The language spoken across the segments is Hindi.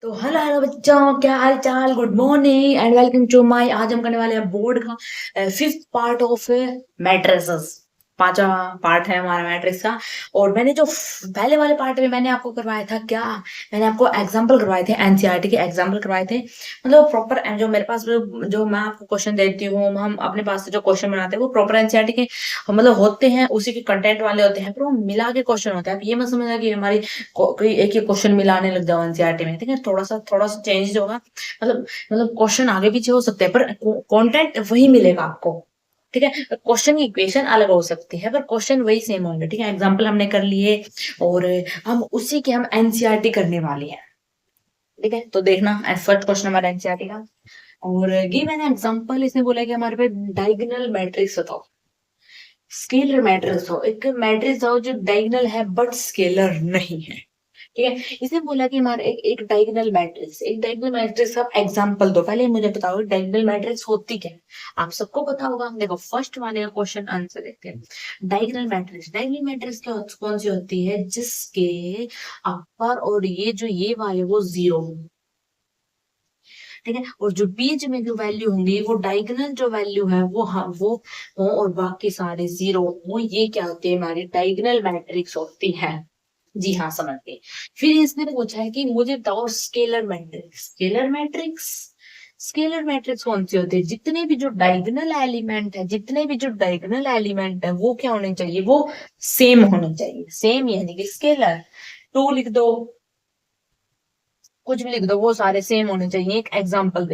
तो हेलो हेलो बच्चों, क्या हाल चाल। Good morning and welcome to my. आज हम करने वाले हैं बोर्ड का फिफ्थ पार्ट ऑफ मैट्रिसेस। पांचवा पार्ट है हमारा मैट्रिक्स का। और मैंने जो पहले वाले पार्ट में मैंने आपको करवाया था क्या, मैंने आपको एग्जांपल करवाए थे, एनसीईआरटी के एग्जांपल करवाए थे। मतलब प्रॉपर जो मेरे पास जो मैं आपको क्वेश्चन देती हूँ, हम अपने पास से जो क्वेश्चन बनाते हैं वो प्रॉपर एनसीईआरटी के मतलब होते हैं, उसी के कंटेंट वाले होते हैं, पर वो मिला के क्वेश्चन होते हैं। आप ये मत समझना कि हमारी कोई एक ही क्वेश्चन मिलाने लग जाओ एनसीईआरटी में, ठीक है। थोड़ा सा चेंज होगा, मतलब क्वेश्चन आगे पीछे हो सकते हैं पर कंटेंट वही मिलेगा आपको, ठीक है। क्वेश्चन की इक्वेशन अलग हो सकती है पर क्वेश्चन वही सेम होंगे, ठीक है। एग्जाम्पल हमने कर लिए और हम उसी के हम एनसीईआरटी करने वाले हैं, ठीक है। तो देखना फर्स्ट क्वेश्चन हमारा एनसीईआरटी का। और गिव एन एग्जांपल, इसने बोला कि हमारे पे डायगोनल मैट्रिक्स बताओ। स्केलर मैट्रिक्स हो, एक मैट्रिक्स हो जो डायगोनल है बट स्केलर नहीं है, ठीक है। इसने बोला कि हमारे एक डायगोनल मैट्रिक्स, एक डायगोनल मैट्रिक्स का एग्जांपल दो। पहले मुझे बताओ डायगोनल मैट्रिक्स होती क्या है। आप सबको पता होगा। देखो फर्स्ट वाले का क्वेश्चन आंसर देखते हैं। डायगोनल मैट्रिक्स क्या कौन सी होती है, जिसके अपर और ये वाले वो जीरो, ठीक है। और जो बीच में जो वैल्यू होंगी वो डायगोनल जो वैल्यू है वो, हाँ वो हो, और बाकी सारे जीरो हो। ये क्या होती है, हमारी डायगोनल मैट्रिक्स होती है। जी हाँ, समझ गए। फिर इसने पूछा है कि मुझे बताओ स्केलर मैट्रिक्स कौन सी होती है, जितने भी जो डायगोनल एलिमेंट है वो क्या होने चाहिए, वो सेम होने चाहिए। सेम यानी कि स्केलर। टू लिख दो, कुछ भी लिख दो, वो सारे सेम होने चाहिए। एक एग्जाम्पल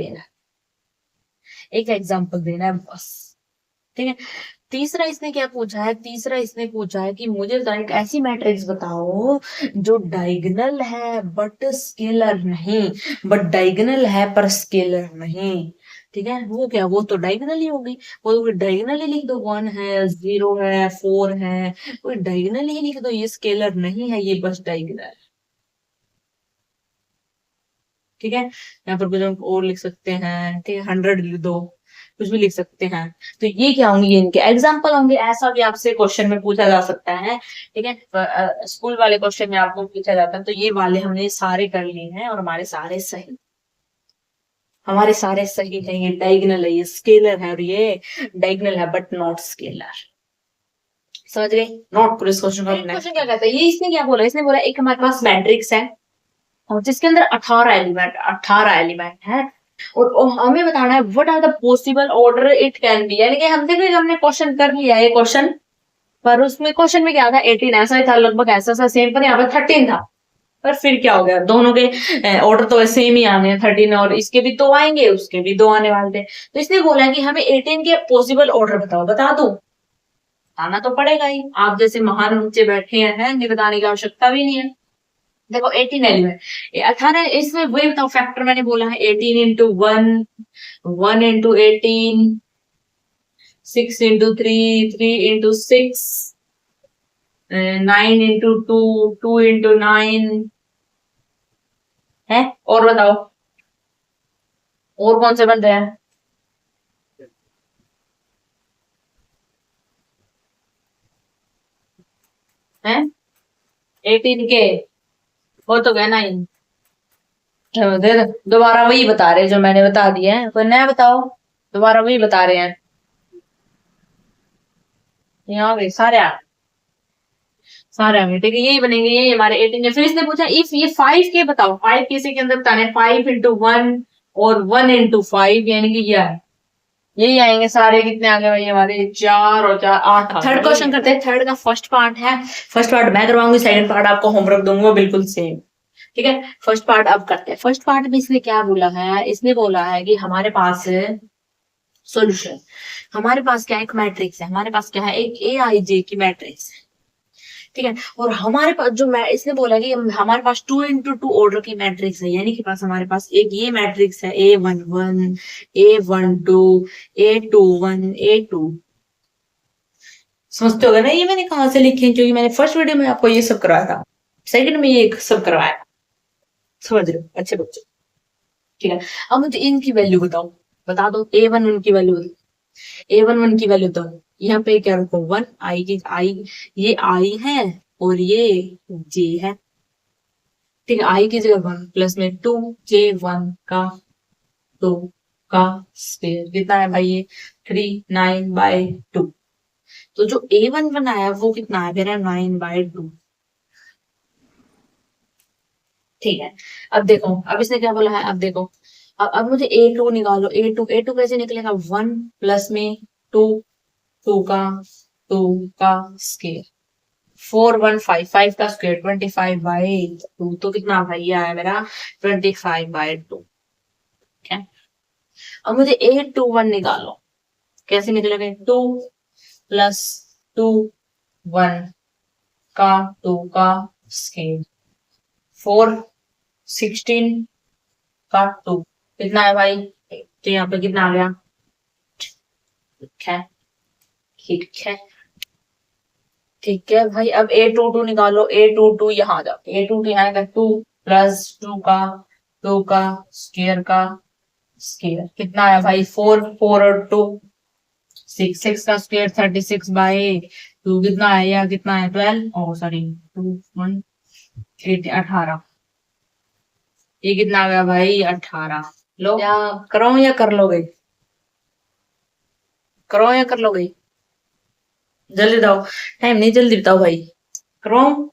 देना है बस, ठीक है। तीसरा इसने पूछा है कि मुझे एक ऐसी मैट्रिक्स बताओ जो डायगोनल है पर स्केलर नहीं, ठीक है। वो क्या, वो तो डायगोनल ही होगी। वो तो डायगोनल ही लिख दो, 1 है, 0 है, 4 है, कोई डायगोनल ही लिख दो। ये स्केलर नहीं है, ये बस डायगोनल, ठीक है। यहाँ पर कुछ हम और लिख सकते हैं, ठीक है। 100 लिख दो, कुछ भी लिख सकते हैं। तो ये क्या होंगे, ये इनके एग्जाम्पल होंगे। ऐसा भी आपसे क्वेश्चन में पूछा जा सकता है, ठीक है। स्कूल वाले क्वेश्चन में आपको पूछा जाता है। तो ये वाले हमने सारे कर लिए हैं और हमारे सारे सही है। ये डायगोनल है, ये स्केलर है, और ये डायगोनल है बट नॉट स्केलर। समझ गए। नोट करो इस क्वेश्चन को। क्वेश्चन क्या कहता है, ये इसने क्या बोला, इसने बोला एक हमारे पास मैट्रिक्स है और जिसके अंदर 18 एलिमेंट है। और हमें बताना है what are the possible order it can be. यानी कि हम देखो हमने क्वेश्चन कर लिया है क्वेश्चन, पर उसमें क्वेश्चन में क्या था, 18 ऐसा ही था, लगभग ऐसा सा सेम, पर यहाँ पे 13 था। पर फिर क्या हो गया, दोनों के ऑर्डर तो सेम ही आने हैं। 13 और इसके भी दो आएंगे, उसके भी दो आने वाले थे। तो इसने बोला कि हमें 18 के पॉसिबल ऑर्डर बताओ। बता दो, आना तो पड़ेगा ही। आप जैसे महान नीचे बैठे हैं, ये बताने की आवश्यकता भी नहीं है। देखो 18 एलिमेंट, 18, इसमें वही बताओ फैक्टर मैंने बोला है। 18 into 1, 1 into 18, 6 into 3, 3 into 6, 9 into 2, 2 into 9 है। और बताओ और कौन से बन रहे हैं, हैं 18 के, वो तो गए 9। दे दो, दोबारा वही बता रहे जो मैंने बता दिया है, कोई नया बताओ। दोबारा वही बता रहे हैं, यहाँ गए सारे आ गए, ठीक है। यही बनेंगे, यही हमारे 18 है। फिर इसने पूछा इफ ये 5 के बताओ, 5 किसी के अंदर बताने, 5 into 1 और 1 into 5, यानी कि यही आएंगे सारे। कितने आ गए भाई हमारे, 4 और 4 8। थर्ड क्वेश्चन करते हैं। थर्ड का फर्स्ट पार्ट है, फर्स्ट पार्ट मैं करवाऊंगी, सेकंड पार्ट आपको होमवर्क दूंगा बिल्कुल सेम, ठीक है। फर्स्ट पार्ट अब करते हैं। फर्स्ट पार्ट में इसने क्या बोला है, इसने बोला है कि हमारे पास सॉल्यूशन, हमारे पास क्या एक मैट्रिक्स है, हमारे पास क्या है एक ए आई जे की मैट्रिक्स है, ठीक है। और हमारे पास जो इसने बोला कि हमारे पास 2 into 2 ऑर्डर की मैट्रिक्स है, यानी कि पास हमारे पास एक ये मैट्रिक्स है A11, A12, A21, A2। समझते हो गए ना, ये मैंने कहा से लिखे हैं, क्योंकि मैंने फर्स्ट वीडियो में आपको ये सब करवाया था, सेकंड में ये सब करवाया। समझ रहे हो अच्छे बच्चे, ठीक है। अब मुझे इनकी वैल्यू बताओ, बता दो। A11 की वैल्यू, A11 की वैल्यू तो यहाँ पे क्या रखो, 1 आई की आई, ये आई है और ये जे है, ठीक है, आई की जगह 1 प्लस में 2j1 का 2 का स्क्वायर कितना है भाई, ये 3 9/2। तो जो A1 बनाया वो कितना है मेरा, 9/2। ठीक है, अब देखो, अब इसने क्या बोला है, अब देखो, अब मुझे A2 निकालो। A2 कैसे निकलेगा, 1 प्लस में 2, 2 का 2 का स्क्वायर, 4 1 5 5 का स्क्वायर 25/2। तो कितना भाई ये आया मेरा 25/2। ठीक है, अब मुझे A21 निकालो। कैसे निकलेगा, 2 प्लस 2 1 का 2 का स्क्वायर, 4 16 का 2 कितना है भाई, तो यहाँ पे कितना आ गया। ठीक है, ठीक है, ठीक है भाई, अब A22 निकालो। A22 यहाँ आ जाओ, A22 यहाँ आएगा 2 प्लस 2 का 2 का स्क्वायर का स्क्वायर कितना है भाई, 4 4 और 2 6 6 का स्क्वायर 36/2 कितना है, या कितना है 12, ओ सॉरी 2 1 8 18। ये कितना आ गया भाई 18। लो, या करो या कर लोगे, करो या कर लोगे, जल्दी बताओ, टाइम नहीं, जल्दी बताओ भाई, करो।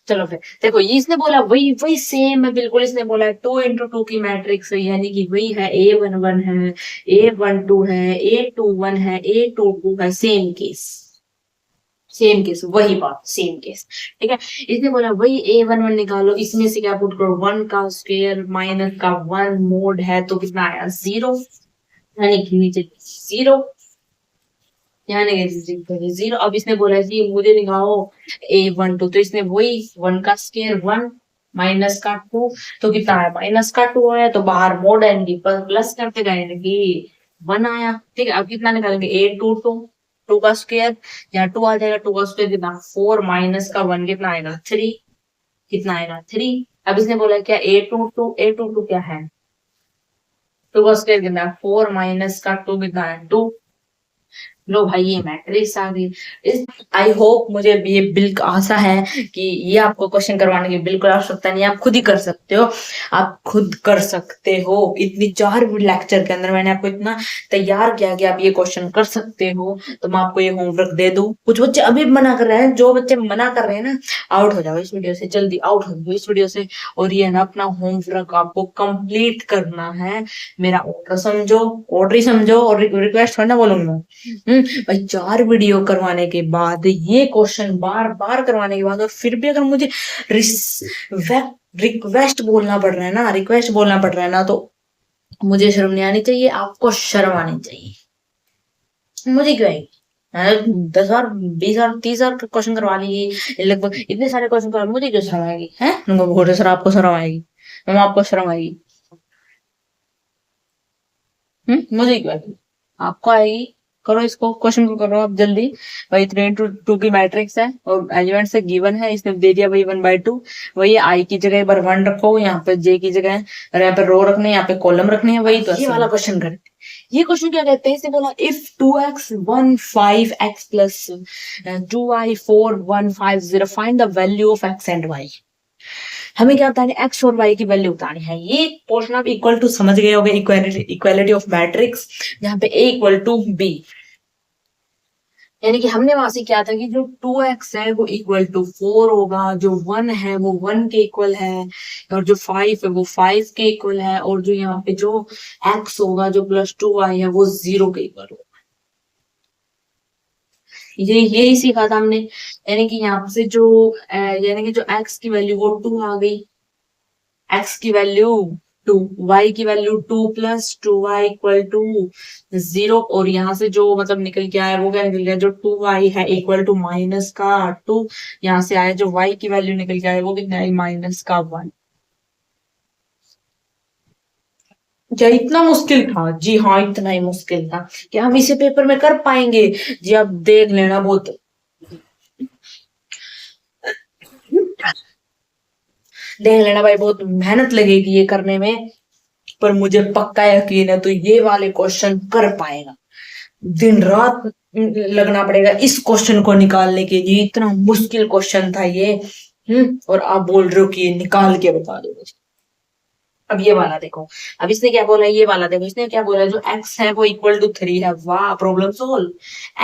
चलो फिर देखो, ये इसने बोला वही वही सेम है बिल्कुल। इसने बोला है 2 × 2 की मैट्रिक्स है, यानी कि वही है, A11 है, A12 है, A21 है, A22 है, सेम केस, सेम केस, वही बात, सेम केस। ठीक है, इसने बोला वही A11 निकालो, इसमें से क्या पुट करो, 1 का स्क्वायर माइनस का 1 मोड है, तो कितना आया 0, यानी कि नीचे 0, यानी जीरो। अब इसने बोला जी मुझे निकालो A12, तो इसने वही 1 का स्क्वायर 1 माइनस का 2, तो कितना है माइनस का 2 आया, तो बाहर मोड आएंगी पर प्लस करते जाएंगे 1 आया। ठीक है, अब कितना निकालेंगे, A22 2 का स्क्वायर, या 2 आ जाएगा, 2 का स्क्वायर कितना 4 माइनस का 1 कितना आएगा 3, कितना आएगा 3। अब इसने बोला क्या A22 क्या है, 2 का स्क्वायर कितना है 4 माइनस का 2 कितना है 2। लो भाई, ये मैट्रिक्स आ गई। इस आई होप मुझे ये बिल्कुल आशा है कि ये आपको क्वेश्चन करवाने की बिल्कुल आवश्यकता नहीं है, आप खुद ही कर सकते हो, आप खुद कर सकते हो। इतनी 4 लेक्चर के अंदर मैंने आपको इतना तैयार किया कि आप ये क्वेश्चन कर सकते हो, तो मैं आपको ये होमवर्क दे दूं। कुछ बच्चे अभी मना कर रहे हैं, जो बच्चे मना कर रहे हैं ना, आउट हो जाओ इस वीडियो से, जल्दी आउट हो जाओ इस वीडियो से। और ये ना अपना होमवर्क आपको कंप्लीट करना है, मेरा ऑर्डर समझो, ऑर्डर ही समझो, और रिक्वेस्ट थोड़ा ना बोलूंगी मैं। भाई 4 वीडियो करवाने के बाद, ये क्वेश्चन बार बार करवाने के बाद, और फिर भी अगर मुझे रिक्वेस्ट बोलना पड़ रहा है ना, रिक्वेस्ट बोलना पड़ रहा है ना, तो मुझे शर्म नहीं आनी चाहिए, आपको शर्म आनी चाहिए। मुझे क्यों आएगी, 10,000 20,000 30,000 क्वेश्चन करवा लीजिए, लगभग इतने सारे क्वेश्चन करवा, मुझे क्यों शर्म आएगी है, घोड़े सर आपको शर्म आएगी, मैम आपको शर्म आएगी, मुझे क्यों आएगी, आपको आएगी। करो इसको, क्वेश्चन को करो आप जल्दी। भाई 3 × 2 की मैट्रिक्स है और एलिमेंट से गिवन है, इसने दे दिया भाई 1/2। वही आई की जगह पर 1 रखो, यहाँ पे जे की जगह, और यहाँ पे रो रखने, यहाँ पे कॉलम रखने हैं, वही तो ये वाला क्वेश्चन कर। ये क्वेश्चन क्या कहते हैं, इसने बोला if 2x 1 5 x plus 2y 4 1 5 0 find the value of x and y। हमें क्या बताना है, एक्स और वाई की वैल्यू बतानी है। ये पोर्शन आप इक्वल टू समझ गए होंगे, इक्वालिटी ऑफ मैट्रिक्स, जहाँ पे A = B, यानी कि हमने वहां से क्या था कि जो 2x है वो =4 होगा, जो 1 है वो 1 के इक्वल है, और जो 5 है वो 5 के इक्वल है, और जो यहाँ पे जो x होगा जो +2y है वो 0 के इक्वल होगा। ये यही सीखा था हमने, यानी कि यहाँ से जो यानी कि जो x की वैल्यू वो 2 आ गई, x की वैल्यू 2, y की वैल्यू 2 + 2y = 0, और यहाँ से जो मतलब निकल के आया वो क्या निकल गया, जो 2y है =−2, यहाँ से आया जो y की वैल्यू निकल के आया वो कितना है -1। क्या इतना मुश्किल था, जी हाँ इतना ही मुश्किल था, कि हम इसे पेपर में कर पाएंगे, जी आप देख लेना, बहुत देख लेना भाई, बहुत मेहनत लगेगी ये करने में, पर मुझे पक्का यकीन है तो ये वाले क्वेश्चन कर पाएगा। दिन रात लगना पड़ेगा इस क्वेश्चन को निकालने के लिए, इतना मुश्किल क्वेश्चन था ये। और आप बोल रहे हो कि ये निकाल के बता दो मुझे। अब ये वाला देखो, अब इसने क्या बोला, ये वाला देखो, इसने क्या बोला, जो x है वो इक्वल टू 3 है। वाह, problem solve.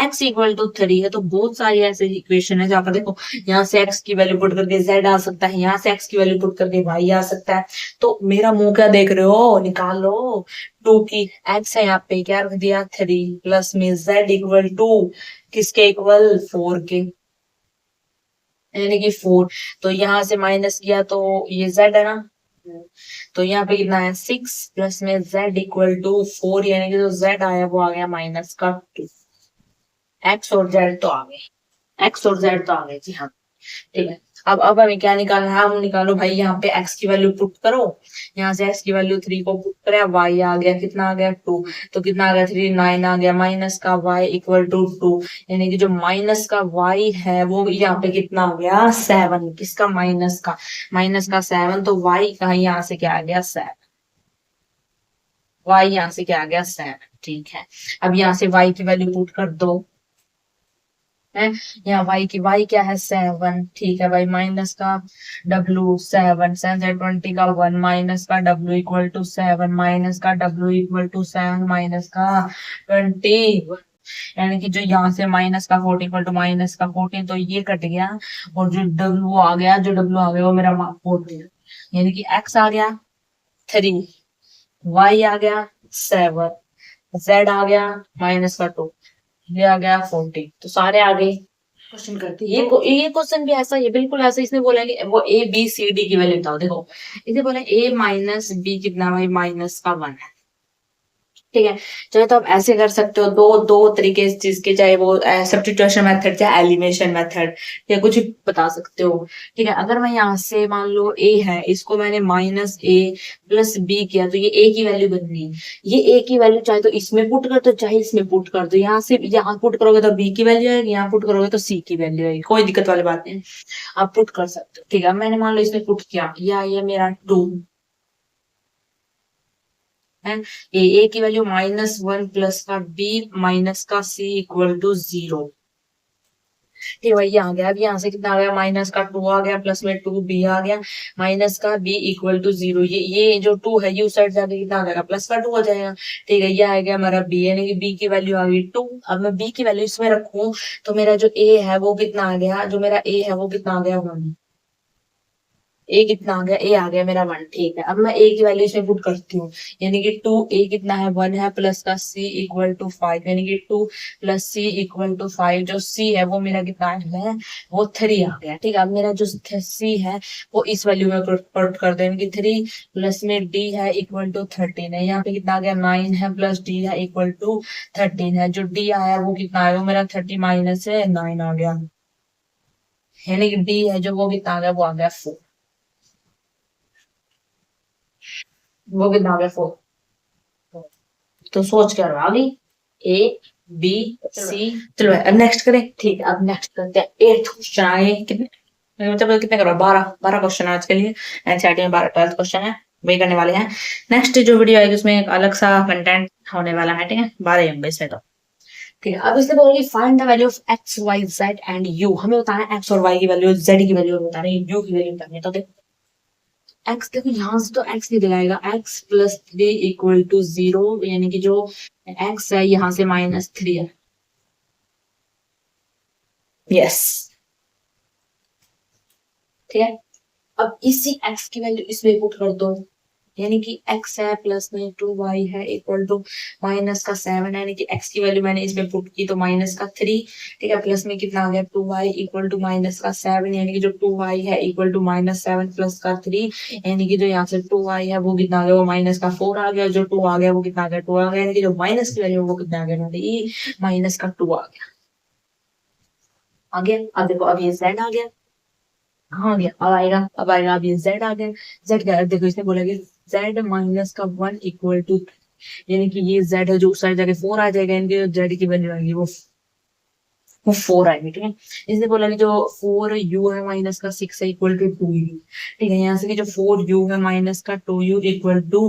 x equal to 3 है तो बहुत सारी ऐसे इक्वेशन है जहाँ पर देखो, यहाँ से x की वैल्यू पुट करके z आ सकता है, यहाँ से x की वैल्यू पुट करके y आ सकता है। तो मेरा मुंह क्या देख रहे हो, निकाल लो। 2 की x है यहाँ पे, क्या रख दिया 3, प्लस में z इक्वल टू किसके इक्वल, 4 के, यानी कि 4। तो यहाँ से माइनस किया तो ये z है ना, तो यहाँ पे कितना है 6, प्लस में z इक्वल टू 4, यानी कि जो z आया वो आ गया माइनस का 2। x और z तो आ गए, x और z तो आ गए जी हाँ। ठीक है, अब हमें क्या निकालना है, हम निकालो भाई, यहाँ पे x की वैल्यू पुट करो, यहाँ से x की वैल्यू 3 को पुट करें, y आ गया कितना, आ गया 2, तो कितना आ गया 3, 9 आ गया, माइनस का y इक्वल टू 2, यानी कि जो माइनस का y है वो यहाँ पे कितना आ गया 7, किसका, माइनस का 7, तो y का यहाँ से क्या आ गया 7, y यहाँ से क्या आ गया 7। ठीक है, अब यहाँ से y की वैल्यू पुट कर दो, है, यहाँ y क्या है 7। ठीक है भाई, माइनस का w 7, 7 का 1, माइनस का w इक्वल टू 7, माइनस का w इक्वल टू 7, माइनस का 20, यानी कि जो यहाँ से माइनस का 40 इक्वल टू माइनस का 14, तो ये कट गया, और जो w आ गया, वो मेरा 14, यानी कि x आ गया 3, y आ गया 7, z आ गया माइनस का 2, ये आ गया 40, तो सारे आ गए। क्वेश्चन करते हैं, ये क्वेश्चन भी ऐसा, ये बिल्कुल ऐसा, इसने बोला कि वो ए बी सी डी की वैल्यू बताओ। देखो, इसने बोला ए माइनस बी कितना, भाई माइनस का 1 है। ठीक है, चाहे तो आप ऐसे कर सकते हो, दो दो तरीके इस चीज के, चाहे वो सब्स्टिट्यूशन मेथड, चाहे एलिमिनेशन मेथड, या कुछ भी बता सकते हो। ठीक है, अगर मैं यहाँ से मान लो ए है, इसको मैंने माइनस ए प्लस बी किया, तो ये ए की वैल्यू बन गई। ये ए की वैल्यू चाहे तो इसमें पुट कर दो, चाहे इसमें पुट कर दो, यहाँ से यहाँ पुट करोगे तो बी की वैल्यू आएगी, यहाँ पुट करोगे तो सी की वैल्यू आएगी, कोई दिक्कत वाली बात नहीं, आप पुट कर सकते हो। ठीक है, मैंने मान लो इसमें पुट किया, ये मेरा 2 है, ए की वैल्यू -1 प्लस का बी माइनस का सी इक्वल टू 0। ठीक है, ये आ गया। अब यहाँ से कितना आ गया, माइनस का 2 आ गया, प्लस में 2 बी आ गया, माइनस का बी इक्वल टू 0। ये जो 2 है, ये उस साइड जाके कितना आ जाएगा, प्लस का 2 आ जाएगा। ठीक है, ये आ गया हमारा बी, यानी कि बी की वैल्यू आ गई 2। अब मैं बी की वैल्यू इसमें रखूं, तो मेरा जो ए है वो कितना आ गया, जो मेरा ए है वो कितना आ गया 1। ए कितना आ गया, ए आ गया मेरा 1। ठीक है, अब मैं ए की वैल्यू इसमें पुट करती हूँ, यानी कि 2 ए कितना है 1 है, प्लस का सी इक्वल टू 5, यानी कि 2 प्लस सी इक्वल टू 5। जो सी है वो मेरा कितना है, वो 3 आ गया। ठीक है, अब मेरा जो सी है वो इस वैल्यू में पुट कर दो, यानी कि 3 प्लस में डी है इक्वल टू 13 है, यहाँ पे कितना आ गया 9 है, प्लस डी है इक्वल टू 13 है। जो डी आया वो कितना आया, वो मेरा 30 माइनस है 9 आ गया, यानी कि डी है जो वो कितना आ गया, वो आ गया 4। वो कितना आ गया 4। तो सोच कर आ गई, ए बी सी। चलो अब नेक्स्ट करें। ठीक है, अब नेक्स्ट करते हैं 8th क्वेश्चन। आए कितने, मतलब कितने करो, 12 क्वेश्चन आज के लिए। एनसीईआरटी में 12 क्वेश्चन है, वही करने वाले हैं। नेक्स्ट जो वीडियो आएगी उसमें एक अलग सा कंटेंट होने वाला है। ठीक है, 12 होंगे इसमें तो। ठीक है, अब इसमें बोलेंगे find the value of x y z and u. हमें बताना है एक्स और वाई की वैल्यू, जेड की वैल्यू बताना है, यू की वैल्यू बतानी है। तो देखो एक्स, देखो यहाँ से तो एक्स नहीं दिखाएगा, एक्स प्लस 3 इक्वल टू 0, यानी कि जो एक्स है यहाँ से -3 है। यस, ठीक है, अब इसी एक्स की वैल्यू इसमें पुट कर दो, यानी कि x है प्लस में 2y है इक्वल टू माइनस का 7, यानी कि x की वैल्यू मैंने इसमें पुट की तो माइनस का 3। ठीक है, प्लस में कितना आ गया 2y इक्वल टू माइनस का 7, यानी कि जो 2y है इक्वल टू -7 प्लस का 3, यानी कि जो यहाँ से 2y है वो कितना आ गया, वो माइनस का 4 आ गया, जो 2 आ गया वो कितना आ गया 2 आ गया, यानी कि जो माइनस की वैल्यू वो कितना आ गया, माइनस का 2 आ गया। आ गया, अब देखो अब ये z आ गया, हाँ गया, अब आएगा, अब ये z आ गया। z क्या है, देखो इसने बोला कि z माइनस का 1 इक्वल टू, यानी कि ये z है जो उस साइड जाके 4 आ जाएगा, इनके जो z की वैल्यू आएगी वो वो 4 आएगी। ठीक है, इसने बोला कि जो 4u है माइनस का 6 है इक्वल टू 2u। ठीक है, यहाँ से कि जो 4u है माइनस का 2u इक्वल टू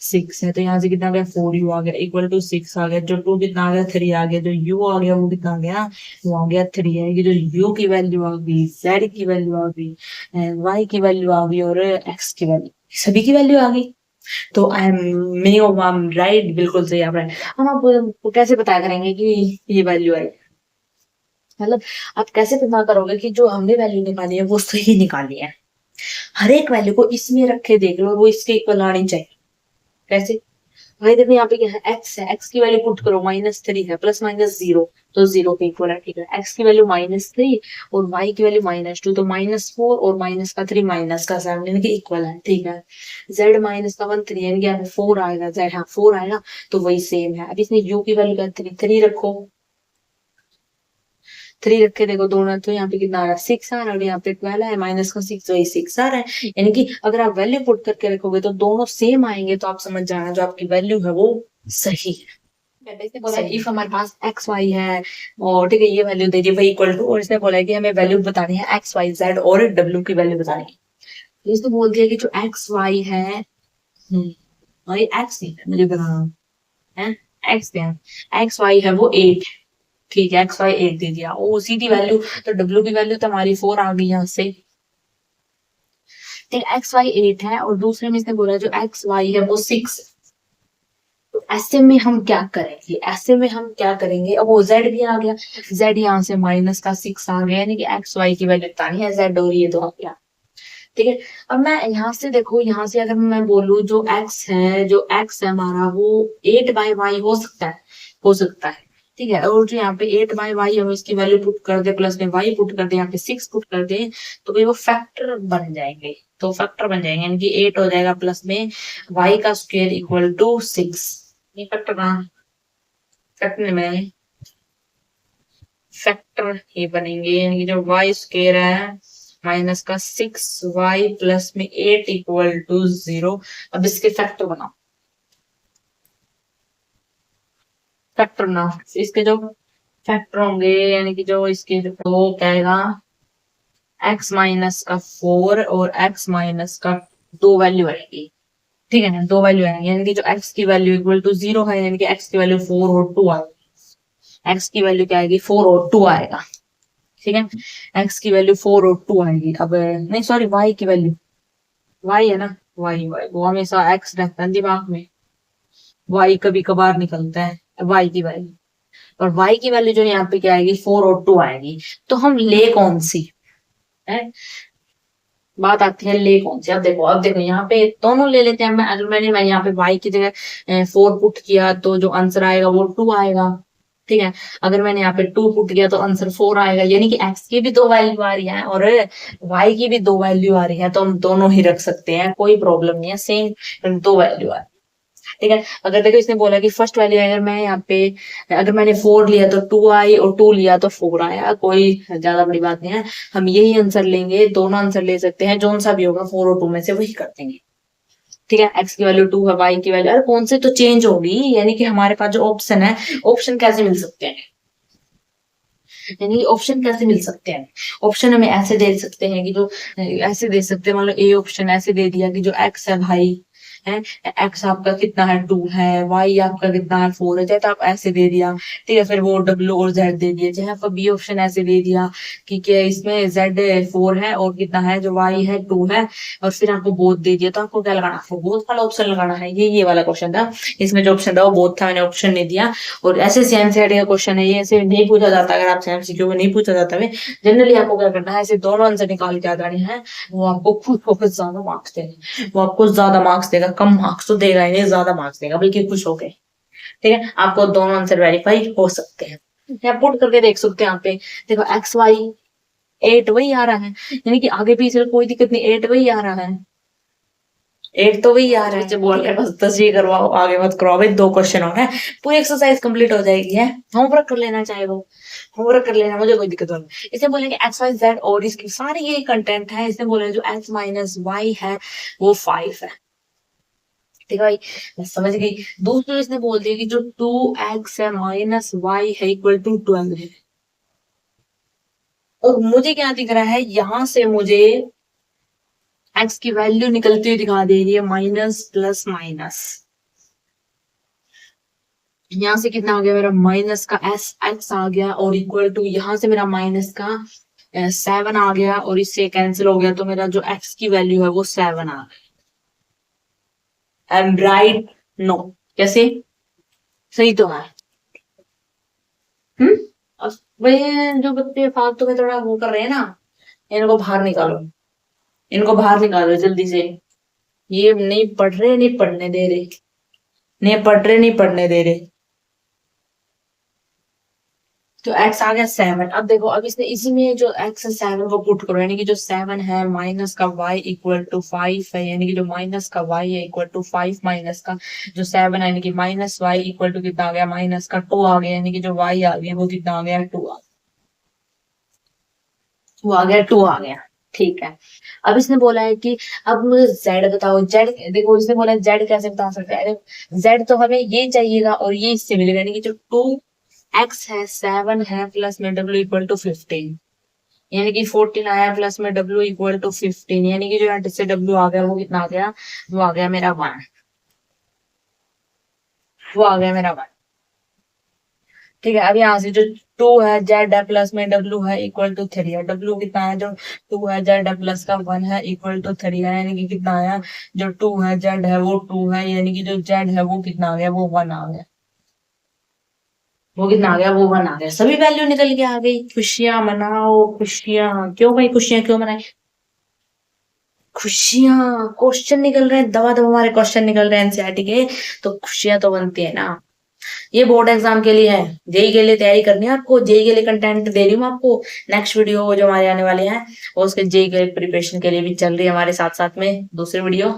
6 है, तो यहाँ से कितना आ गया 4u आ गया इक्वल टू 6 आ गया, जो 2 कितना आ गया 3 आ गया, जो u आ गया वो कितना आ गया, वो आ गया 3 है। कि जो u की वैल्यू आ गई, z की वैल्यू आ गई, y की वैल्यू आ गई और x की वैल्यू, सभी की वैल्यू आ गई। तो आई एम मिनिमम राइट, बिल्कुल सही आप राइट। हम आपको कैसे पता करेंगे कि ये वैल्यू है, मतलब आप कैसे पता करोगे कि जो हमने वैल्यू निकाली है वो सही निकाली है। हर एक वैल्यू को इसमें रखे देख लो, वो इसके इक्वल आनी चाहिए। कैसे भाई, देखो यहाँ पे क्या है, एक्स है, एक्स की वैल्यू पुट करो, -3 है, प्लस माइनस 0, तो 0 के इक्वल है। ठीक है, एक्स की वैल्यू -3 और वाई की वैल्यू -2, तो -4 और माइनस का 3 माइनस का 7 यानी कि इक्वल है। ठीक है, जेड माइनस का 1 3 यानी कि यहाँ पे 4 आएगा, जेड हाँ 4 आएगा, तो वही सेम है। अब इसमें यू की वैल्यू का 3 रखो, 3 रखे, देखो दोनों, तो यहाँ पे कितना आ रहा है 6 आ रहा है, और यहाँ पे 12 है, माइनस का 6 वही 6 आ रहा है। यानी कि अगर आप वैल्यू पुट करके रखोगे तो दोनों सेम आएंगे, तो आप समझ जाना जो आपकी वैल्यू है वो सही है। इसने बोला है इफ हमारे पास एक्स वाई है और ठीक है ये वैल्यू दे दी वही इक्वल टू, और इसने बोला है कि हमें वैल्यू बतानी है एक्स वाई जेड और डब्ल्यू की वैल्यू बतानी है। तो इसने बोल दिया कि जो एक्स वाई है, भाई एक्स नहीं है मुझे बताना है, एक्स क्या है, एक्स वाई है वो 8। ठीक है, एक्स वाई 8 दे दिया, ओ सीधी वैल्यू, तो डब्ल्यू की वैल्यू तो हमारी 4 आ गई यहाँ से। ठीक है, एक्स वाई 8 है और दूसरे में इसने बोला जो एक्स वाई है वो 6। तो ऐसे में हम क्या करेंगे, ऐसे में हम क्या करेंगे, अब वो जेड भी आ गया, जेड यहाँ से माइनस का 6 आ गया, यानी कि एक्स वाई की वैल्यू बतानी है, जेड और ये तो आ गया। ठीक है, अब मैं यहाँ से देखो, यहाँ से अगर मैं बोलूँ जो एक्स है, जो एक्स है हमारा वो 8/y हो सकता है, हो सकता है। ठीक है, और जो यहाँ पे 8/y हम इसकी वैल्यू पुट कर दे, प्लस में y पुट कर दे, यहाँ पे 6 पुट कर दे, तो भाई वो फैक्टर बन जाएंगे, तो फैक्टर बन जाएंगे, यानी कि 8 हो जाएगा प्लस में y का स्क्वायर इक्वल टू 6। ये फैक्टर ना, फैक्टर में फैक्टर ये बनेंगे, यानी कि जो y स्क्वायर है माइनस का 6y प्लस में 8 इक्वल टू 0। अब इसके फैक्टर बनाओ, फैक्टर ना, इसके जो फैक्टर होंगे, यानी कि जो इसके तो क्या आएगा, x माइनस का 4 और x माइनस का 2 वैल्यू आएगी। ठीक है ना, 2 वैल्यू आएंगे, यानी कि जो x की वैल्यू इक्वल टू 0 है, यानी कि x की वैल्यू 4 और 2 आएगी, x की वैल्यू क्या आएगी 4 और 2 आएगा। ठीक है, x की वैल्यू 4 और 2 आएगी। अब नहीं सॉरी, y की वैल्यू, y है ना, y वो हमेशा x रहता है दिमाग में, y कभी कभार निकलता है, y की वैल्यू, और y की वैल्यू जो यहाँ पे क्या आएगी 4 और 2 आएगी। तो हम ले कौन सी है, बात आती है ले कौन सी। अब देखो यहाँ पे दोनों ले लेते हैं, अगर मैं यहाँ पे y की जगह 4 पुट किया तो जो आंसर आएगा वो 2 आएगा। ठीक है, अगर मैंने यहाँ पे 2 पुट किया तो आंसर 4 आएगा, यानी कि x की भी 2 वैल्यू आ रही है और y की भी 2 वैल्यू आ रही है, तो हम दोनों ही रख सकते हैं, कोई प्रॉब्लम नहीं है, सेम 2 वैल्यू आ रही है। ठीक है, अगर देखो इसने बोला कि फर्स्ट वैल्यू अगर मैं यहाँ पे, अगर मैंने 4 लिया तो 2 आई और 2 लिया तो 4 आया, कोई ज्यादा बड़ी बात नहीं है, हम यही आंसर लेंगे, दोनों आंसर ले सकते हैं, जो सा भी होगा 4 और 2 में से वही कर देंगे। ठीक है, x की वैल्यू 2 है, y की वैल्यू, अरे कौन से तो चेंज होगी, यानी कि हमारे पास जो ऑप्शन है, ऑप्शन कैसे मिल सकते हैं, यानी ऑप्शन कैसे मिल सकते हैं, ऑप्शन हमें ऐसे दे सकते हैं कि जो ऐसे दे सकते हैं, मान लो ए ऑप्शन ऐसे दे दिया कि जो एक्स है भाई है, एक्स आपका कितना है 2 है, वाई आपका कितना है 4 है, चाहे तो आप ऐसे दे दिया। ठीक है, फिर वो डब्ल्यू और जेड दे दिया, चाहे आपका बी ऑप्शन ऐसे दे दिया कि क्या इसमें जेड 4 है और कितना है जो वाई है 2 है, और फिर आपको बोथ दे दिया, तो आपको क्या लगाना, आपको बोथ वाला ऑप्शन लगाना है, ये वाला क्वेश्चन था, इसमें जो ऑप्शन था वो बोथ था, मैंने ऑप्शन नहीं दिया। और ऐसे सीएमसीआरटी का क्वेश्चन है ये, ऐसे नहीं पूछा जाता, अगर आपसे एमसीक्यू को नहीं पूछा जाता है, जनरली आपको क्या करना है, ऐसे दोनों आंसर निकाल के आ जाने हैं, वो आपको खुद को कुछ ज्यादा मार्क्स देंगे, वो आपको ज्यादा मार्क्स देगा, कम मार्क्स तो देगा ही नहीं, ज्यादा मार्क्स देगा, बल्कि खुश हो गए। ठीक है, आपको दोनों आंसर वेरीफाई हो सकते हैं, या पुट करके देख सकते हैं यहाँ पे, देखो एक्स वाई 8 वही आ रहा है, यानी कि आगे पीछे कोई दिक्कत नहीं, 8 वही आ रहा है, 8 तो वही आ रहा है, बोल रहे बस 10 ये करवाओ, आगे मत करवाओ भाई, 2 क्वेश्चन और है, पूरी एक्सरसाइज कंप्लीट हो जाएगी है, होमवर्क कर लेना चाहे वो होमवर्क कर लेना, मुझे कोई दिक्कत नहीं। इसने बोले कि एक्स वाई जेड और इसकी सारे ये कंटेंट है, इसने बोले जो एक्स माइनस वाई है वो 5 है। ठीक है भाई, मैं समझ गई। दूसरी इसने बोल दिया कि जो 2x है माइनस वाई है इक्वल टू 12 है। और मुझे क्या दिख रहा है, यहां से मुझे एक्स की वैल्यू निकलती हुई दिखा दे रही है, माइनस प्लस माइनस। यहाँ से कितना आ गया मेरा, माइनस का एस एक्स आ गया, और इक्वल टू यहाँ से मेरा माइनस का 7 आ गया, और इससे कैंसिल हो गया, तो मेरा जो एक्स की वैल्यू है वो 7 आ गया। Am right? नो। कैसे? सही तो है। हम्म। अब वही जो बच्चे फालतू में थोड़ा वो कर रहे हैं ना, इनको बाहर निकालो, इनको बाहर निकालो जल्दी से। ये नहीं पढ़ रहे, नहीं पढ़ने दे रहे, नहीं पढ़ रहे, नहीं पढ़ने दे रहे। तो एक्स आ गया 7। अब देखो, अब इसने इसी में जो एक्स है 7 को पुट करो, यानी कि जो 7 है माइनस का वाई इक्वल टू 5 है, यानी कि जो माइनस का वाई है इक्वल टू 5 माइनस का जो 7 है, यानी कि माइनस वाई इक्वल टू कितना आ गया, माइनस का 2 आ गया, यानी कि जो वाई आ गया वो कितना आ गया, 2 आ गया, 2 आ गया। ठीक है। अब इसने बोला है कि अब मुझे जेड बताओ। जेड देखो, इसने बोला है जेड कैसे बता सकते हैं। जेड तो हमें ये चाहिएगा और ये इससे मिलेगा, यानी कि जो 2x है 7 है प्लस में w इक्वल टू 15, यानी कि 14 आया प्लस में w इक्वल टू 15, यानी कि जो यहाँ से w आ गया वो कितना आ गया, वो आ गया मेरा 1, वो आ गया मेरा 1। ठीक है। अब यहाँ से जो 2 है जेड है प्लस में डब्ल्यू है इक्वल टू 3 है, डब्ल्यू कितना है, जो 2 है जेड है प्लस का 1 है इक्वल टू 3 है, यानी कि कितना आया, जो 2 है जेड है वो 2 है, यानी कि जो जेड है वो कितना आ गया, वो 1 आ गया, वो कितना आ गया, वो 1 आ गया। सभी वैल्यू निकल के आ गई। खुशियां मनाओ, खुशियां। क्यों भाई खुशियां क्यों मनाए? खुशियां, क्वेश्चन निकल रहे हैं, दवा दवा हमारे क्वेश्चन निकल रहे हैं एनसीईआरटी के, तो खुशियां तो बनती है ना। ये बोर्ड एग्जाम के लिए है, जेई के लिए तैयारी करनी है आपको, जेई के लिए कंटेंट दे रही हूँ आपको। नेक्स्ट वीडियो जो हमारे आने वाले हैं वो उसके जेई के प्रिपरेशन के लिए भी चल रही है हमारे साथ साथ में दूसरी वीडियो।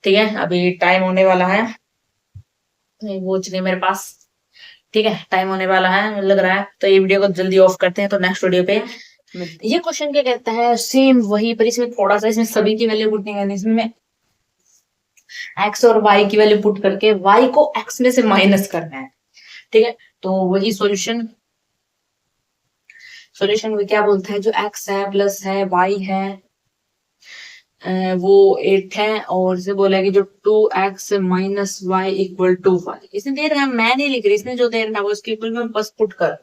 ठीक है, अभी टाइम होने वाला है, वॉच नहीं मेरे पास। ठीक है, टाइम होने वाला है मुझे लग रहा है, तो ये वीडियो को जल्दी ऑफ करते हैं, तो नेक्स्ट वीडियो पे ये क्वेश्चन क्या कहता है, सेम वही, पर इसमें थोड़ा सा, इसमें सभी की वैल्यू पुट नहीं करनी, इसमें एक्स और वाई की वैल्यू पुट करके वाई को एक्स में से माइनस करना है। ठीक है, तो वही सॉल्यूशन, सॉल्यूशन में क्या बोलता है, जो एक्स है प्लस है वाई है वो 8 है, और इसे बोला है कि जो 2x minus Y equal to 5, इसने दे रखा है, मैं नहीं लिख रही, इसने जो दे रखा है वो इसके इक्वल में बस पुट कर।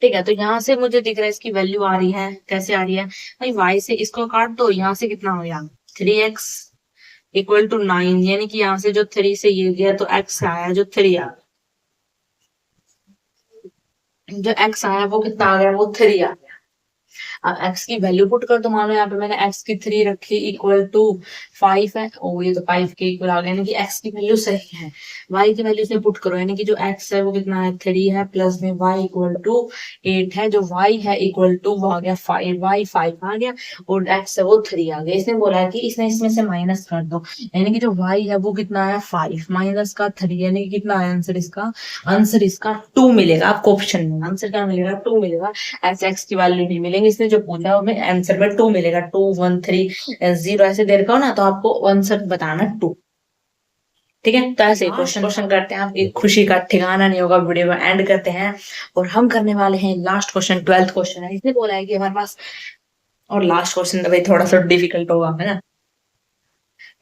ठीक है, तो यहाँ से मुझे दिख रहा है इसकी वैल्यू आ रही है, कैसे आ रही है भाई, y से इसको काट दो, यहाँ से कितना हो गया 3x इक्वल टू 9, यानी कि यहाँ से जो 3 से ये गया तो x आया, जो 3 आया, जो x आया वो कितना आ गया, वो 3 आ गया। अब x की वैल्यू पुट कर दो, मानो यहाँ पे मैंने x की 3 रखी इक्वल टू 5 है, ओ ये तो 5 के इक्वल आ गया, यानी कि x की वैल्यू सही है। y की वैल्यू से पुट करो, यानी कि जो x है वो कितना है 3 है प्लस में y इक्वल टू 8 है, जो y है इक्वल टू वो आ गया 5, y 5 आ गया, और x है वो 3 आ गया। इसने बोला है कि इसने इसमें से माइनस कर दो, यानी कि जो y है वो कितना है 5 माइनस का 3, यानी कि कितना है आंसर इसका, आंसर इसका 2 मिलेगा। आपको ऑप्शन में आंसर क्या मिलेगा, 2 मिलेगा, ऐसे एक्स की वैल्यू नहीं मिलेंगी। इसने जो पूछा हमें आंसर में 2 मिलेगा, 2 1 3 0 ऐसे दे रखा हो ना, तो आपको आंसर बताना 2। ठीक है, तो ऐसे क्वेश्चन क्वेश्चन करते हैं, आपकी खुशी का ठिकाना नहीं होगा। वीडियो में एंड करते हैं और हम करने वाले हैं लास्ट क्वेश्चन, 12th क्वेश्चन है। इसने बोला है कि हमारे पास, और लास्ट क्वेश्चन तो भाई थोड़ा सा डिफिकल्ट होगा है ना,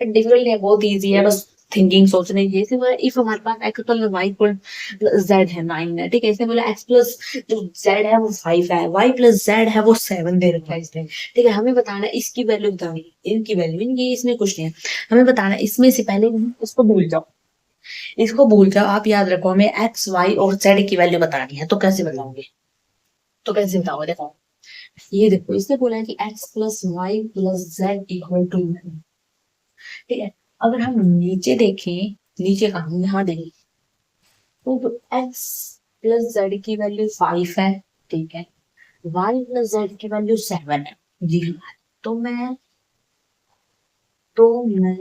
डिफिकल्ट है, बहुत इजी है, बस थिंकिंग सोचने की। इसने बोला इफ हमारे पास X plus Y plus Z है 9 है, ठीक है, इसने बोला एक्स प्लस जो जेड है वो 5 है, वाई प्लस जेड है वो 7 दे रखा है इसने। ठीक है, हमें बताना है इसकी वैल्यू, बतानी इनकी वैल्यू, इनकी इसमें कुछ नहीं है, हमें बताना है इसमें से। पहले इसको भूल जाओ, इसको भूल जाओ, आप याद रखो हमें एक्स वाई और जेड की वैल्यू बतानी है। तो कैसे बताओगे, तो कैसे बताओगे, देखो ये देखो, इसने बोला है कि x plus Y plus z equal to, ठीक है, अगर हम नीचे देखें, नीचे का हम यहाँ देखें, तो एक्स प्लस जेड की वैल्यू 5 है, ठीक है, वाई प्लस जेड की वैल्यू 7 है। जी हाँ, तो मैं तो मैं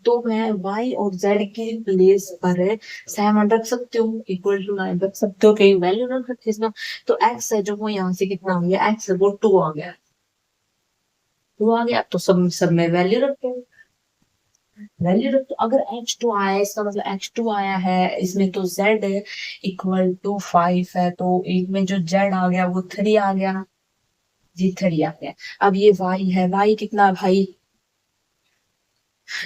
तो मैं y और z की प्लेस पर 7 रख सकती हूँ, इक्वल टू 9 रख सकते हो, कई वैल्यू रख सकते इसमें। तो x है जो वो यहाँ से कितना आ गया, x है वो 2 आ गया, 2 आ गया, तो सब सब में वैल्यू रखते हैं। वैल्यू रख, तो अगर x2 आया है इसका मतलब x2 आया है, इसमें तो z इक्वल टू 5 है, तो एक में जो z आ गया वो 3 आ गया, जी 3 आ गया। अब ये y है, y कितना है भाई?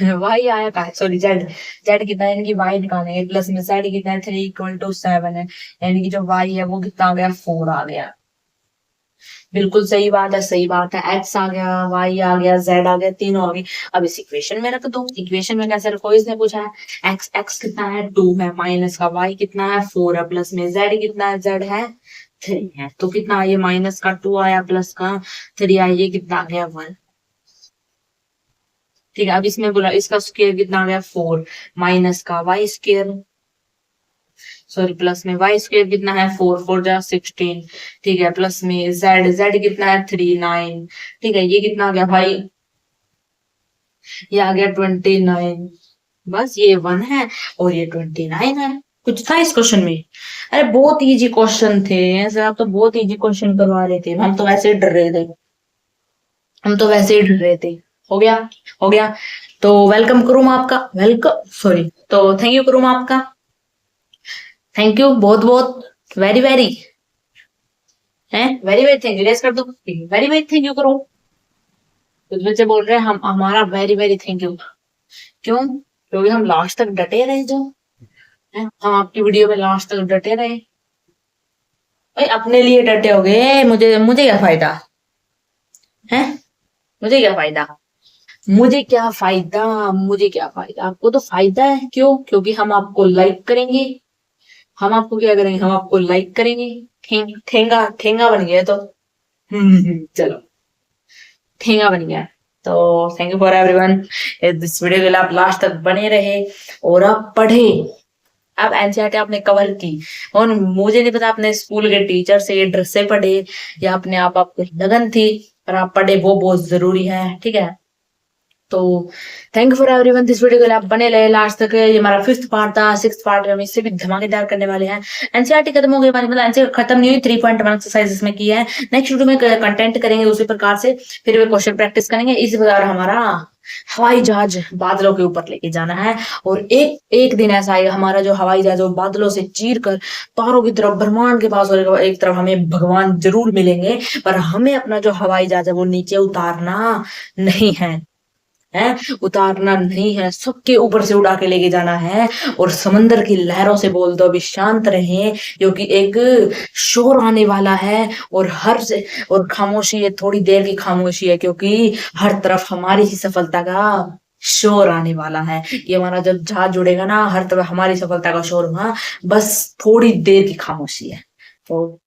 y आया कहा, सॉरी z कितना है, यानी कि y निकालेंगे, प्लस में z कितना है 3 इक्वल टू 7 है, यानी कि जो y है वो कितना आ गया 4 आ गया। बिल्कुल सही बात है, सही बात है। x आ गया, y आ गया, z आ गया, तीनों आ गई। अब इस इक्वेशन में रख दो। इक्वेशन में कैसे रखो, इसने पूछा है x कितना है 2 है, माइनस का y कितना है 4 है, प्लस में z कितना है, z है 3 है, तो कितना ये माइनस का 2 आया, प्लस का 3 आया, ये कितना आ गया 1। ठीक है, अब इसमें बोला इसका स्क्वायर कितना आ गया 4, माइनस का y स्क्वायर, सॉरी प्लस में y स्क्वायर कितना है 4, 4 जा 16, ठीक है, प्लस में z कितना है 3 9, ठीक है, ये कितना आ गया भाई, ये आ गया 29। बस ये 1 है और ये 29 है। कुछ था इस क्वेश्चन में? अरे बहुत इजी क्वेश्चन थे, ऐसे आप तो बहुत इजी क्वेश्चन करवा रहे थे, हम तो वैसे ही डर रहे थे, हम तो वैसे ही डर रहे थे। हो गया, हो गया। तो वेलकम करूँ मैं आपका, वेलकम सॉरी, तो थैंक यू करूँ मैं आपका, थैंक यू बहुत बहुत, वेरी वेरी है, very very thank you, race कर दो, वेरी वेरी थैंक यू करो। कुछ बच्चे बोल रहे हैं हम हमारा वेरी वेरी थैंक यू, क्यों? क्योंकि हम लास्ट तक डटे रहे, जो है हम आपकी वीडियो में लास्ट तक डटे रहे। भाई अपने लिए डटे हो गए, मुझे मुझे क्या फायदा है, मुझे क्या फायदा, मुझे क्या फायदा, मुझे क्या फायदा, आपको तो फायदा है, क्यों? क्योंकि हम आपको लाइक करेंगे, हम आपको क्या करेंगे, हम आपको लाइक करेंगे। ठेंगा ठेंगा बन गया तो, चलो ठेंगा बन गया। तो थैंक यू फॉर एवरीवन, इस वीडियो के लिए आप लास्ट तक बने रहे और आप पढ़े। अब एनसीईआरटी आपने कवर की, और मुझे नहीं पता आपने स्कूल के टीचर से ये ड्रेस से पढ़े या अपने आप आपको लगन थी, पर आप पढ़े, वो बहुत जरूरी है, ठीक है। तो thank you for everyone, this video के लिए आप बने रहे लास्ट तक। ये हमारा 5th पार्ट था, 6th पार्ट हम इससे भी धमाकेदार करने वाले हैं। एनसीईआरटी खत्म हो गई हमारी, मतलब एनसीईआरटी खत्म नहीं हुई, 3.1 एक्सरसाइज इसमें की है। नेक्स्ट वीडियो में कंटेंट करेंगे उसी प्रकार से, फिर वे क्वेश्चन प्रैक्टिस करेंगे। इस प्रकार हमारा हवाई जहाज बादलों के ऊपर लेके जाना है, और एक एक दिन ऐसा आएगा हमारा जो हवाई जहाज वो बादलों से चीर कर तारों की तरफ, ब्रह्मांड के पास, और एक तरफ हमें भगवान जरूर मिलेंगे, पर हमें अपना जो हवाई जहाज है वो नीचे उतारना नहीं है, उतारना नहीं है, सबके ऊपर से उड़ा के लेके जाना है। और समंदर की लहरों से बोल दो अभी शांत रहें, क्योंकि एक शोर आने वाला है, और और खामोशी है, थोड़ी देर की खामोशी है, क्योंकि हर तरफ हमारी ही सफलता का शोर आने वाला है। ये हमारा जब जहाज जुड़ेगा ना, हर तरफ हमारी सफलता का शोर हुआ, बस थोड़ी देर की खामोशी है। तो